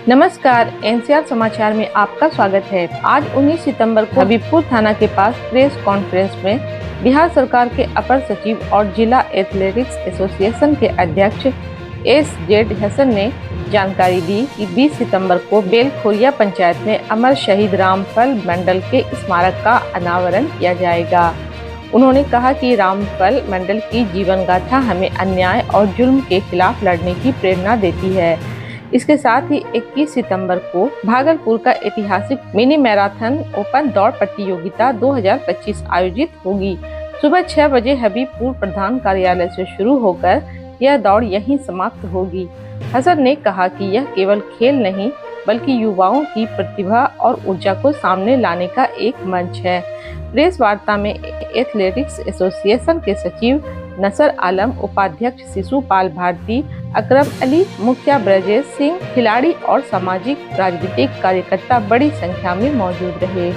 नमस्कार, एनसीआर समाचार में आपका स्वागत है। आज 19 सितंबर को हबीबपुर थाना के पास प्रेस कॉन्फ्रेंस में बिहार सरकार के अपर सचिव और जिला एथलेटिक्स एसोसिएशन के अध्यक्ष एस.जेड. हसन ने जानकारी दी कि 20 सितंबर को बेलखोरिया पंचायत में अमर शहीद रामफल मंडल के स्मारक का अनावरण किया जाएगा। उन्होंने कहा कि रामफल मंडल की जीवन गाथा हमें अन्याय और जुल्म के खिलाफ लड़ने की प्रेरणा देती है। इसके साथ ही 21 सितंबर को भागलपुर का ऐतिहासिक मिनी मैराथन ओपन दौड़ प्रतियोगिता 2025 आयोजित होगी। सुबह 6 बजे हबीबपुर प्रधान कार्यालय से शुरू होकर यह दौड़ यहीं समाप्त होगी। हसन ने कहा कि यह केवल खेल नहीं बल्कि युवाओं की प्रतिभा और ऊर्जा को सामने लाने का एक मंच है। प्रेस वार्ता में एथलेटिक्स एसोसिएशन के सचिव नसर आलम, उपाध्यक्ष शिशुपाल भारती, अकरम अली, मुखिया ब्रजेश सिंह, खिलाड़ी और सामाजिक राजनीतिक कार्यकर्ता बड़ी संख्या में मौजूद रहे।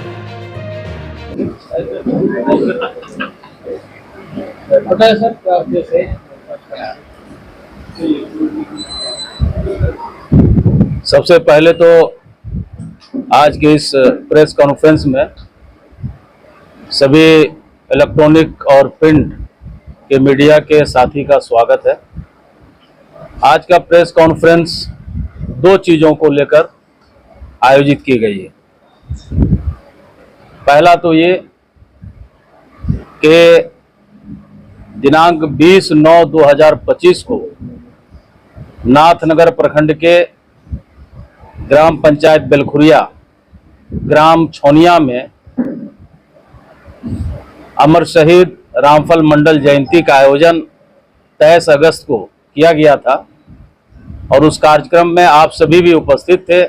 सबसे पहले तो आज के इस प्रेस कॉन्फ्रेंस में सभी इलेक्ट्रॉनिक और प्रिंट के मीडिया के साथी का स्वागत है। आज का प्रेस कॉन्फ्रेंस 2 चीज़ों को लेकर आयोजित की गई है। पहला तो ये कि दिनांक 20/9/2025 को नाथनगर प्रखंड के ग्राम पंचायत बेलखुरिया, ग्राम छौनिया में अमर शहीद रामफल मंडल जयंती का आयोजन 23 अगस्त को किया गया था और उस कार्यक्रम में आप सभी भी उपस्थित थे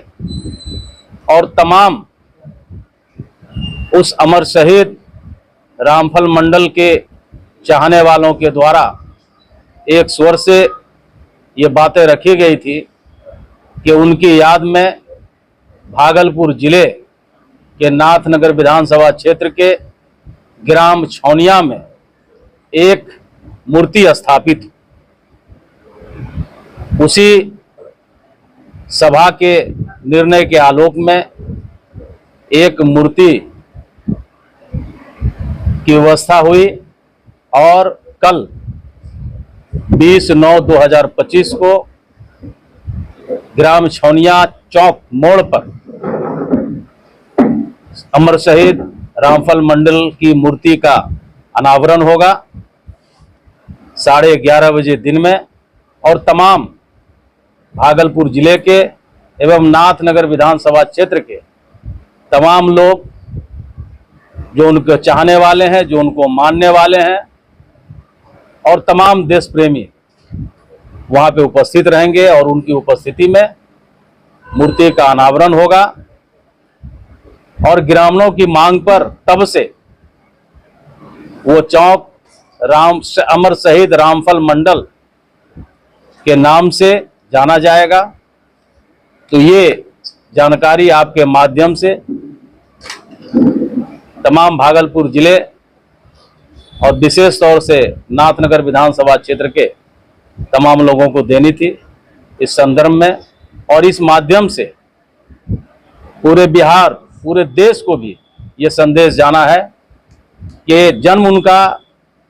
और तमाम उस अमर शहीद रामफल मंडल के चाहने वालों के द्वारा एक स्वर से ये बातें रखी गई थी कि उनकी याद में भागलपुर जिले के नाथनगर विधानसभा क्षेत्र के ग्राम छौनिया में एक मूर्ति स्थापित। उसी सभा के निर्णय के आलोक में एक मूर्ति की व्यवस्था हुई और कल 20/9/2025 को ग्राम छौनिया चौक मोड़ पर अमर शहीद रामफल मंडल की मूर्ति का अनावरण होगा 11:30 बजे दिन में और तमाम भागलपुर जिले के एवं नाथनगर विधानसभा क्षेत्र के तमाम लोग जो उनको चाहने वाले हैं, जो उनको मानने वाले हैं और तमाम देश प्रेमी वहां पे उपस्थित रहेंगे और उनकी उपस्थिति में मूर्ति का अनावरण होगा। और ग्रामीणों की मांग पर तब से वो चौक अमर शहीद रामफल मंडल के नाम से जाना जाएगा। तो ये जानकारी आपके माध्यम से तमाम भागलपुर जिले और विशेष तौर से नाथनगर विधानसभा क्षेत्र के तमाम लोगों को देनी थी इस संदर्भ में, और इस माध्यम से पूरे बिहार, पूरे देश को भी ये संदेश जाना है कि जन्म उनका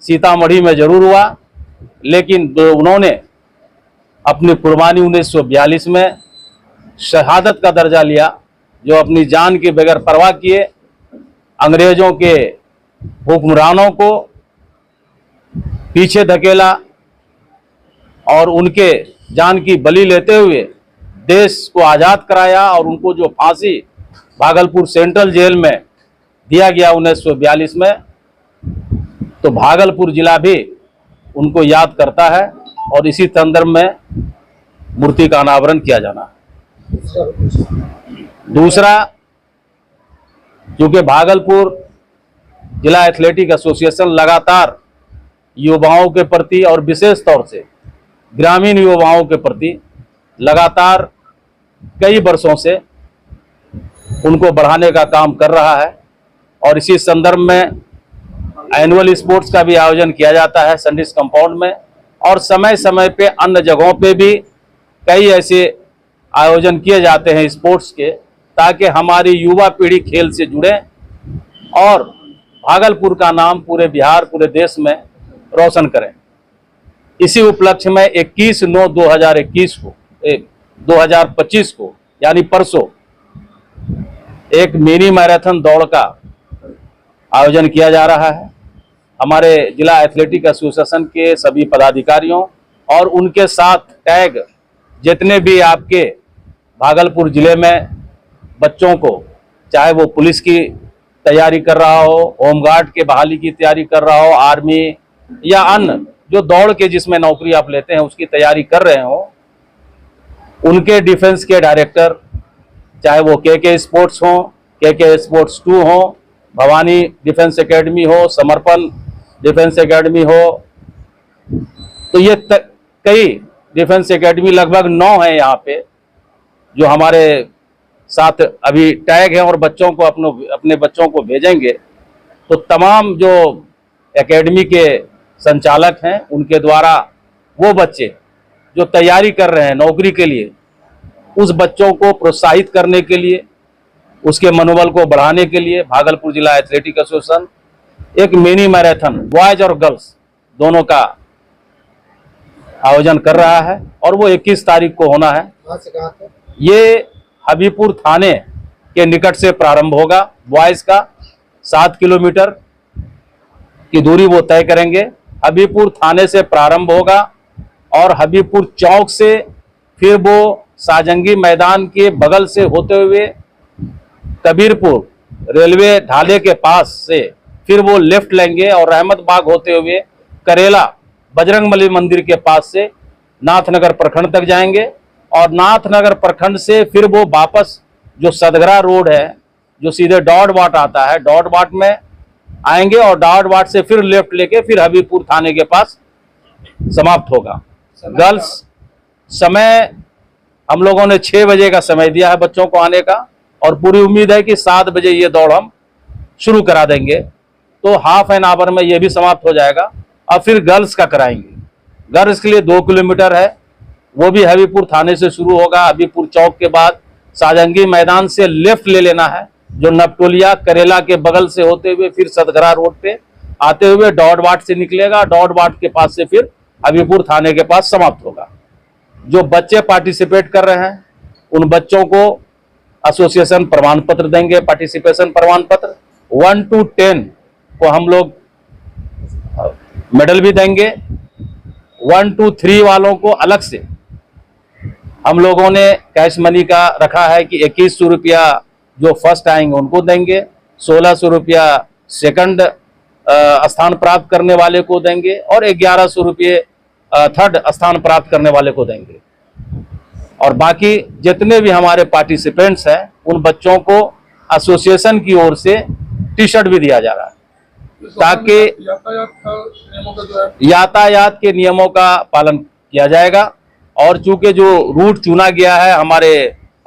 सीतामढ़ी में जरूर हुआ, लेकिन उन्होंने अपनी कुर्बानी 1942 में शहादत का दर्जा लिया, जो अपनी जान के बगैर परवाह किए अंग्रेजों के हुक्मरानों को पीछे धकेला और उनके जान की बलि लेते हुए देश को आज़ाद कराया और उनको जो फांसी भागलपुर सेंट्रल जेल में दिया गया 1942 में, तो भागलपुर जिला भी उनको याद करता है और इसी संदर्भ में मूर्ति का अनावरण किया जाना है। दूसरा, क्योंकि भागलपुर जिला एथलेटिक एसोसिएशन लगातार युवाओं के प्रति और विशेष तौर से ग्रामीण युवाओं के प्रति लगातार कई वर्षों से उनको बढ़ाने का काम कर रहा है और इसी संदर्भ में एनुअल स्पोर्ट्स का भी आयोजन किया जाता है संडिस कंपाउंड में और समय समय पे अन्य जगहों पे भी कई ऐसे आयोजन किए जाते हैं स्पोर्ट्स के, ताकि हमारी युवा पीढ़ी खेल से जुड़े और भागलपुर का नाम पूरे बिहार, पूरे देश में रोशन करें। इसी उपलक्ष्य में 21/9/2021 को 2025 को यानी परसों एक मिनी मैराथन दौड़ का आयोजन किया जा रहा है। हमारे जिला एथलेटिक एसोसिएशन के सभी पदाधिकारियों और उनके साथ टैग जितने भी आपके भागलपुर जिले में बच्चों को, चाहे वो पुलिस की तैयारी कर रहा हो, होमगार्ड के बहाली की तैयारी कर रहा हो, आर्मी या अन्य जो दौड़ के जिसमें नौकरी आप लेते हैं उसकी तैयारी कर रहे हो, उनके डिफेंस के डायरेक्टर, चाहे वो के स्पोर्ट्स हो, के स्पोर्ट्स 2 हो, भवानी डिफेंस एकेडमी हो, समर्पण डिफेंस एकेडमी हो, तो ये कई डिफेंस एकेडमी लगभग 9 है यहाँ पे जो हमारे साथ अभी टैग है और बच्चों को अपने बच्चों को भेजेंगे। तो तमाम जो एकेडमी के संचालक हैं उनके द्वारा वो बच्चे जो तैयारी कर रहे हैं नौकरी के लिए, उस बच्चों को प्रोत्साहित करने के लिए, उसके मनोबल को बढ़ाने के लिए भागलपुर जिला एथलेटिक एसोसिएशन एक मिनी मैराथन बॉयज और गर्ल्स दोनों का आयोजन कर रहा है और वो 21 तारीख को होना है। कहाँ से कहाँ तक? ये हबीबपुर थाने के निकट से प्रारंभ होगा। बॉयज का 7 किलोमीटर की दूरी वो तय करेंगे। हबीबपुर थाने से प्रारंभ होगा और हबीबपुर चौक से फिर वो साजंगी मैदान के बगल से होते हुए कबीरपुर रेलवे ढाले के पास से फिर वो लेफ्ट लेंगे और रहमत बाग होते हुए करेला बजरंगबली मंदिर के पास से नाथनगर प्रखंड तक जाएंगे और नाथनगर प्रखंड से फिर वो वापस जो सदगरा रोड है जो सीधे डॉट बाट आता है, डॉट बाट में आएंगे और डॉट बाट से फिर लेफ्ट लेके फिर हबीबपुर थाने के पास समाप्त होगा। गर्ल्स समय हम लोगों ने 6 बजे का समय दिया है बच्चों को आने का और पूरी उम्मीद है कि 7 बजे ये दौड़ हम शुरू करा देंगे, तो हाफ एन आवर में ये भी समाप्त हो जाएगा। और फिर गर्ल्स का कराएंगे। गर्ल्स के लिए 2 किलोमीटर है, वो भी हबीबपुर थाने से शुरू होगा। हबीबपुर चौक के बाद साजंगी मैदान से लेफ्ट ले लेना है जो नपटोलिया करेला के बगल से होते हुए फिर सदगरा रोड पे आते हुए डॉट बाट से निकलेगा। डॉट बाट के पास से फिर हबीबपुर थाने के पास समाप्त होगा। जो बच्चे पार्टिसिपेट कर रहे हैं उन बच्चों को एसोसिएशन प्रमाण पत्र देंगे, पार्टिसिपेशन प्रमाण पत्र। 1 to 10 को हम लोग मेडल भी देंगे। 1 to 3 वालों को अलग से हम लोगों ने कैश मनी का रखा है कि 2100 रुपया जो फर्स्ट आएंगे उनको देंगे, 1600 रुपया सेकंड स्थान प्राप्त करने वाले को देंगे और 1100 रुपये थर्ड स्थान प्राप्त करने वाले को देंगे। और बाकी जितने भी हमारे पार्टिसिपेंट्स हैं उन बच्चों को एसोसिएशन की ओर से टी शर्ट भी दिया जा रहा है ताकि यातायात के नियमों का पालन किया जाएगा। और चूंकि जो रूट चुना गया है हमारे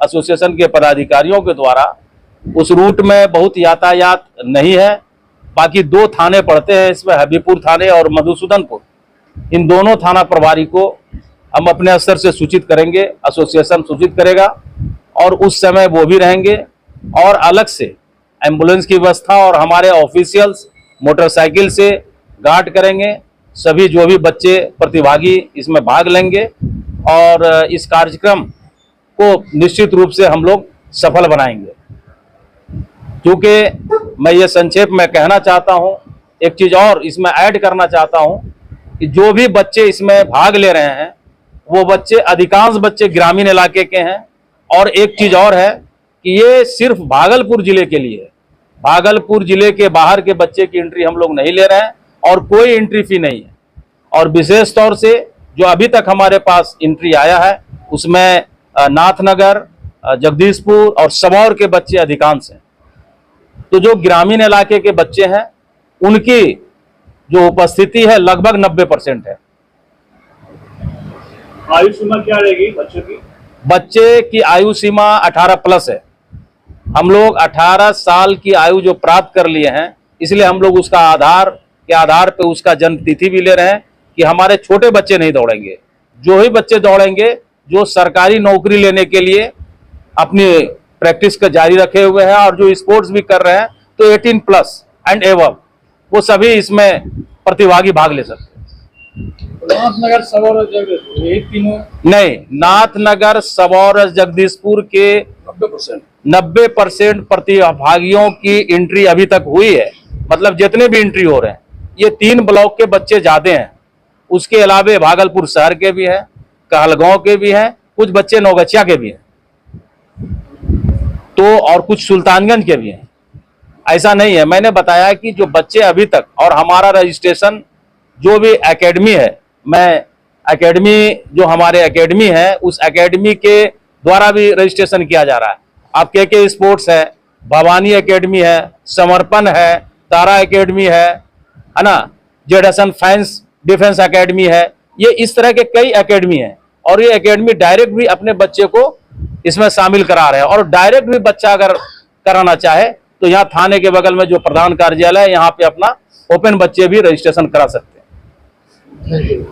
एसोसिएशन के पदाधिकारियों के द्वारा, उस रूट में बहुत यातायात नहीं है। बाकी 2 थाने पड़ते हैं इसमें, हबीबपुर थाने और मधुसूदनपुर। इन दोनों थाना प्रभारी को हम अपने स्तर से सूचित करेंगे, एसोसिएशन सूचित करेगा और उस समय वो भी रहेंगे। और अलग से एम्बुलेंस की व्यवस्था और हमारे ऑफिशियल्स मोटरसाइकिल से गार्ड करेंगे। सभी जो भी बच्चे प्रतिभागी इसमें भाग लेंगे और इस कार्यक्रम को निश्चित रूप से हम लोग सफल बनाएंगे। क्योंकि मैं ये संक्षेप में कहना चाहता हूँ, एक चीज़ और इसमें ऐड करना चाहता हूँ कि जो भी बच्चे इसमें भाग ले रहे हैं वो बच्चे, अधिकांश बच्चे ग्रामीण इलाके के हैं। और एक चीज़ और है कि ये सिर्फ भागलपुर जिले के लिए है। भागलपुर जिले के बाहर के बच्चे की एंट्री हम लोग नहीं ले रहे हैं और कोई एंट्री फी नहीं है। और विशेष तौर से जो अभी तक हमारे पास एंट्री आया है उसमें नाथनगर, जगदीशपुर और सबौर के बच्चे अधिकांश हैं। तो जो ग्रामीण इलाके के बच्चे हैं उनकी जो उपस्थिति है लगभग 90% है। आयु सीमा क्या रहेगी बच्चों की? बच्चे की आयु सीमा 18+ है। हम लोग 18 साल की आयु जो प्राप्त कर लिए हैं, इसलिए हम लोग उसका आधार के आधार पे उसका जन्म तिथि भी ले रहे हैं कि हमारे छोटे बच्चे नहीं दौड़ेंगे। जो ही बच्चे दौड़ेंगे जो सरकारी नौकरी लेने के लिए अपनी प्रैक्टिस का जारी रखे हुए हैं और जो स्पोर्ट्स भी कर रहे हैं, तो 18+ एंड एवब वो सभी इसमें प्रतिभागी भाग ले सकते हैं। नाथनगर सबौर जगदीशपुर यही तीनों नहीं, नाथनगर सबौर जगदीशपुर के 90% प्रतिभागियों की एंट्री अभी तक हुई है। मतलब जितने भी एंट्री हो रहे हैं ये 3 ब्लॉक के बच्चे ज्यादा हैं। उसके अलावे भागलपुर शहर के भी हैं, कहलगांव के भी हैं, कुछ बच्चे नौगछिया के भी हैं, तो और कुछ सुल्तानगंज के भी हैं। ऐसा नहीं है, मैंने बताया कि जो बच्चे अभी तक, और हमारा रजिस्ट्रेशन जो भी एकेडमी है, मैं एकेडमी जो हमारे एकेडमी है उस एकेडमी के द्वारा भी रजिस्ट्रेशन किया जा रहा है। आप के स्पोर्ट्स है, भवानी एकेडमी है, समर्पण है, तारा एकेडमी है ना, जेडसन फैंस डिफेंस एकेडमी है। ये इस तरह के कई एकेडमी हैं और ये एकेडमी डायरेक्ट भी अपने बच्चे को इसमें शामिल करा रहे हैं। और डायरेक्ट भी बच्चा अगर कराना चाहे तो यहाँ थाने के बगल में जो प्रधान कार्यालय है यहाँ पे अपना ओपन बच्चे भी रजिस्ट्रेशन करा सकते हैं।